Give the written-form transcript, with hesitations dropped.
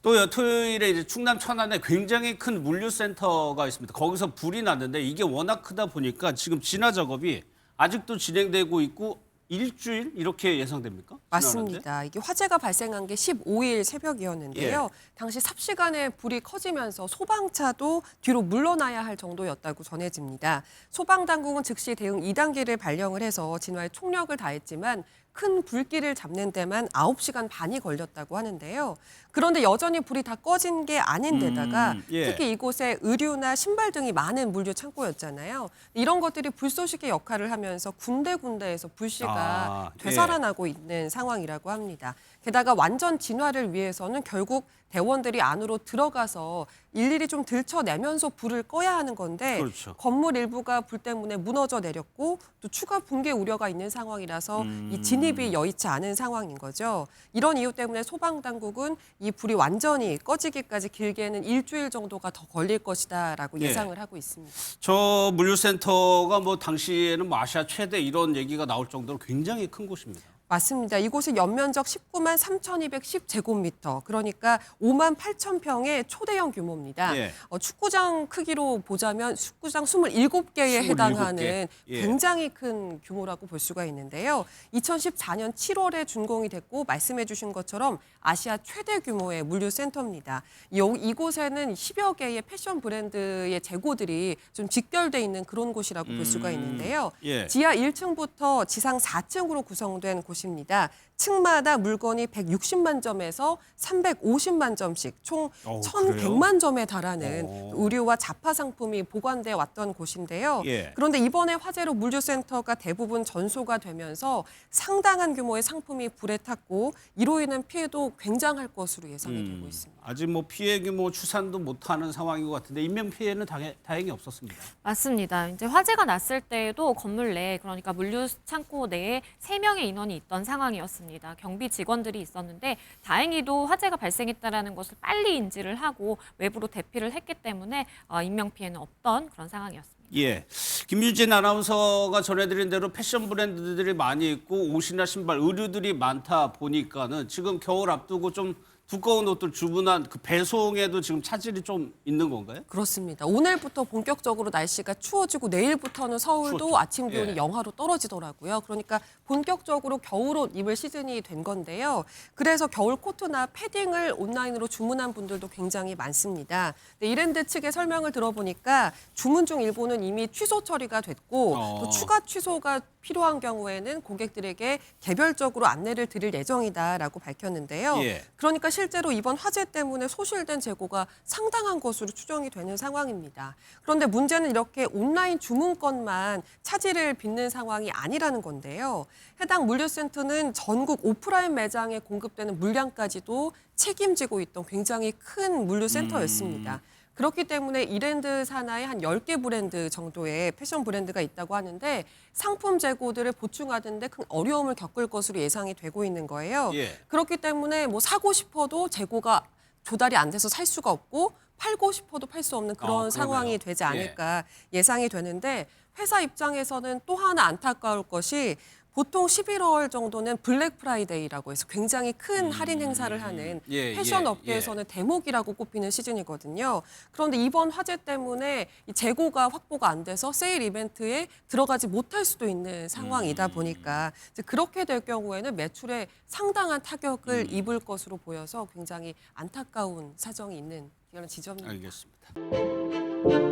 또 토요일에 이제 충남 천안에 굉장히 큰 물류센터가 있습니다. 거기서 불이 났는데 이게 워낙 크다 보니까 지금 진화 작업이 아직도 진행되고 있고 일주일 이렇게 예상됩니까? 진화하는데? 맞습니다. 이게 화재가 발생한 게 15일 새벽이었는데요. 예. 당시 삽시간에 불이 커지면서 소방차도 뒤로 물러나야 할 정도였다고 전해집니다. 소방당국은 즉시 대응 2단계를 발령을 해서 진화에 총력을 다했지만 큰 불길을 잡는 데만 9시간 반이 걸렸다고 하는데요. 그런데 여전히 불이 다 꺼진 게 아닌데다가 예. 특히 이곳에 의류나 신발 등이 많은 물류 창고였잖아요. 이런 것들이 불쏘시개 역할을 하면서 군데군데에서 불씨가 예. 되살아나고 있는 상황이라고 합니다. 게다가 완전 진화를 위해서는 결국 대원들이 안으로 들어가서 일일이 좀 들춰내면서 불을 꺼야 하는 건데 그렇죠. 건물 일부가 불 때문에 무너져 내렸고 또 추가 붕괴 우려가 있는 상황이라서 이 진입이 여의치 않은 상황인 거죠. 이런 이유 때문에 소방당국은 이 불이 완전히 꺼지기까지 길게는 일주일 정도가 더 걸릴 것이다라고 예. 예상을 하고 있습니다. 저 물류센터가 뭐 당시에는 뭐 아시아 최대 이런 얘기가 나올 정도로 굉장히 큰 곳입니다. 맞습니다. 이곳은 연면적 19만 3,210제곱미터, 그러니까 5만 8천 평의 초대형 규모입니다. 예. 축구장 크기로 보자면 축구장 27개에 27개. 해당하는 예. 굉장히 큰 규모라고 볼 수가 있는데요. 2014년 7월에 준공이 됐고 말씀해 주신 것처럼 아시아 최대 규모의 물류센터입니다. 이곳에는 10여 개의 패션 브랜드의 재고들이 좀 직결돼 있는 그런 곳이라고 볼 수가 있는데요. 예. 지하 1층부터 지상 4층으로 구성된 곳입니다. 층마다 물건이 160만 점에서 350만 점씩 총 그래요? 1,100만 점에 달하는 어. 의류와 잡화 상품이 보관돼 왔던 곳인데요. 예. 그런데 이번에 화재로 물류센터가 대부분 전소가 되면서 상당한 규모의 상품이 불에 탔고 이로 인한 피해도 굉장할 것으로 예상이 되고 있습니다. 아직 뭐 피해 규모 추산도 못하는 상황인 것 같은데 인명 피해는 다행히 없었습니다. 맞습니다. 이제 화재가 났을 때에도 건물 내, 그러니까 물류 창고 내에 3명의 인원이 있던 상황이었습니다. 경비 직원들이 있었는데 다행히도 화재가 발생했다는 것을 빨리 인지를 하고 외부로 대피를 했기 때문에 인명 피해는 없던 그런 상황이었습니다. 예, 김유진 아나운서가 전해드린 대로 패션 브랜드들이 많이 있고 옷이나 신발, 의류들이 많다 보니까는 지금 겨울 앞두고 좀 두꺼운 옷들 주문한 그 배송에도 지금 차질이 좀 있는 건가요? 그렇습니다. 오늘부터 본격적으로 날씨가 추워지고 내일부터는 서울도 추웠죠. 아침 기온이 예. 영하로 떨어지더라고요. 그러니까 본격적으로 겨울옷 입을 시즌이 된 건데요. 그래서 겨울 코트나 패딩을 온라인으로 주문한 분들도 굉장히 많습니다. 근데 이랜드 측의 설명을 들어보니까 주문 중 일부는 이미 취소 처리가 됐고 또 추가 취소가 필요한 경우에는 고객들에게 개별적으로 안내를 드릴 예정이다라고 밝혔는데요. 예. 그러니까 실제로 이번 화재 때문에 소실된 재고가 상당한 것으로 추정이 되는 상황입니다. 그런데 문제는 이렇게 온라인 주문건만 차질을 빚는 상황이 아니라는 건데요. 해당 물류센터는 전국 오프라인 매장에 공급되는 물량까지도 책임지고 있던 굉장히 큰 물류센터였습니다. 그렇기 때문에 이랜드 산하에 한 10개 브랜드 정도의 패션 브랜드가 있다고 하는데 상품 재고들을 보충하는데 큰 어려움을 겪을 것으로 예상이 되고 있는 거예요. 예. 그렇기 때문에 뭐 사고 싶어도 재고가 조달이 안 돼서 살 수가 없고 팔고 싶어도 팔 수 없는 그런 그러네요. 상황이 되지 않을까 예상이 되는데 회사 입장에서는 또 하나 안타까울 것이 보통 11월 정도는 블랙 프라이데이라고 해서 굉장히 큰 할인 행사를 하는 예, 패션 예, 업계에서는 대목이라고 꼽히는 시즌이거든요. 그런데 이번 화재 때문에 이 재고가 확보가 안 돼서 세일 이벤트에 들어가지 못할 수도 있는 상황이다 보니까 이제 그렇게 될 경우에는 매출에 상당한 타격을 입을 것으로 보여서 굉장히 안타까운 사정이 있는 이런 지점입니다. 알겠습니다.